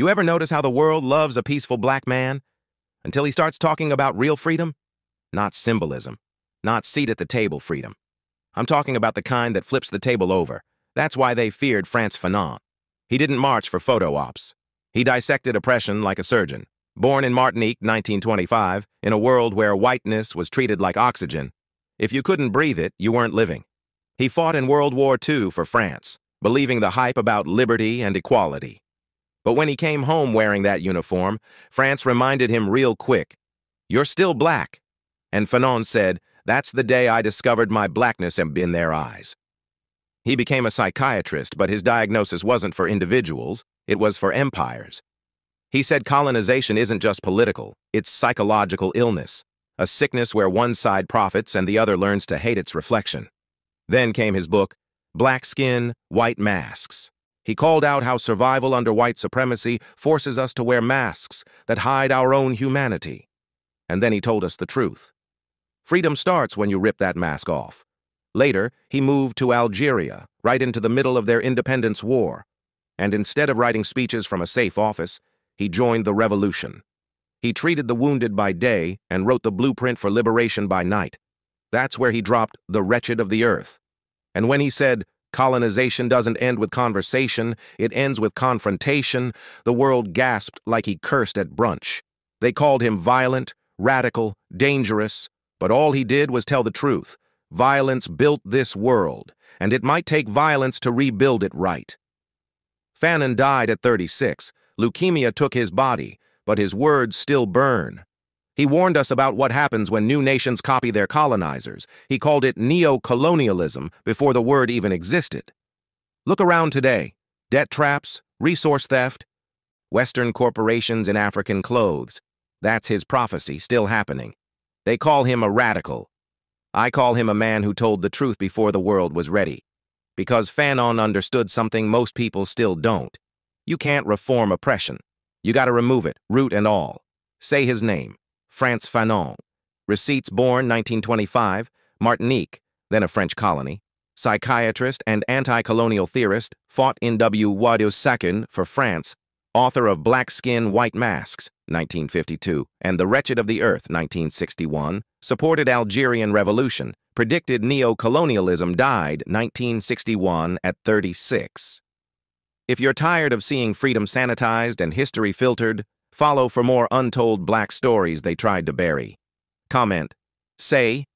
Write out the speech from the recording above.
You ever notice how the world loves a peaceful black man? Until he starts talking about real freedom? Not symbolism. Not seat-at-the-table freedom. I'm talking about the kind that flips the table over. That's why they feared Frantz Fanon. He didn't march for photo ops. He dissected oppression like a surgeon. Born in Martinique, 1925, in a world where whiteness was treated like oxygen. If you couldn't breathe it, you weren't living. He fought in World War II for France, believing the hype about liberty and equality. But when he came home wearing that uniform, France reminded him real quick, "You're still black." And Fanon said, "That's the day I discovered my blackness in their eyes." He became a psychiatrist, but his diagnosis wasn't for individuals, it was for empires. He said colonization isn't just political, it's psychological illness, a sickness where one side profits and the other learns to hate its reflection. Then came his book, Black Skin, White Masks. He called out how survival under white supremacy forces us to wear masks that hide our own humanity. And then he told us the truth. Freedom starts when you rip that mask off. Later, he moved to Algeria, right into the middle of their independence war. And instead of writing speeches from a safe office, he joined the revolution. He treated the wounded by day and wrote the blueprint for liberation by night. That's where he dropped the wretched of the earth. And when he said, colonization doesn't end with conversation, it ends with confrontation, the world gasped like he cursed at brunch. They called him violent, radical, dangerous, but all he did was tell the truth. Violence built this world, and it might take violence to rebuild it right. Fanon died at 36. Leukemia took his body, but his words still burn. He warned us about what happens when new nations copy their colonizers. He called it neo-colonialism before the word even existed. Look around today. Debt traps, resource theft, Western corporations in African clothes. That's his prophecy, still happening. They call him a radical. I call him a man who told the truth before the world was ready. Because Fanon understood something most people still don't. You can't reform oppression. You gotta remove it, root and all. Say his name. Frantz Fanon. Receipts born 1925, Martinique, then a French colony. Psychiatrist and anti-colonial theorist, fought in World War II for France. Author of Black Skin, White Masks, 1952, and The Wretched of the Earth, 1961. Supported Algerian Revolution. Predicted neo-colonialism, died 1961 at 36. If you're tired of seeing freedom sanitized and history filtered, follow for more untold black stories they tried to bury. Comment, say,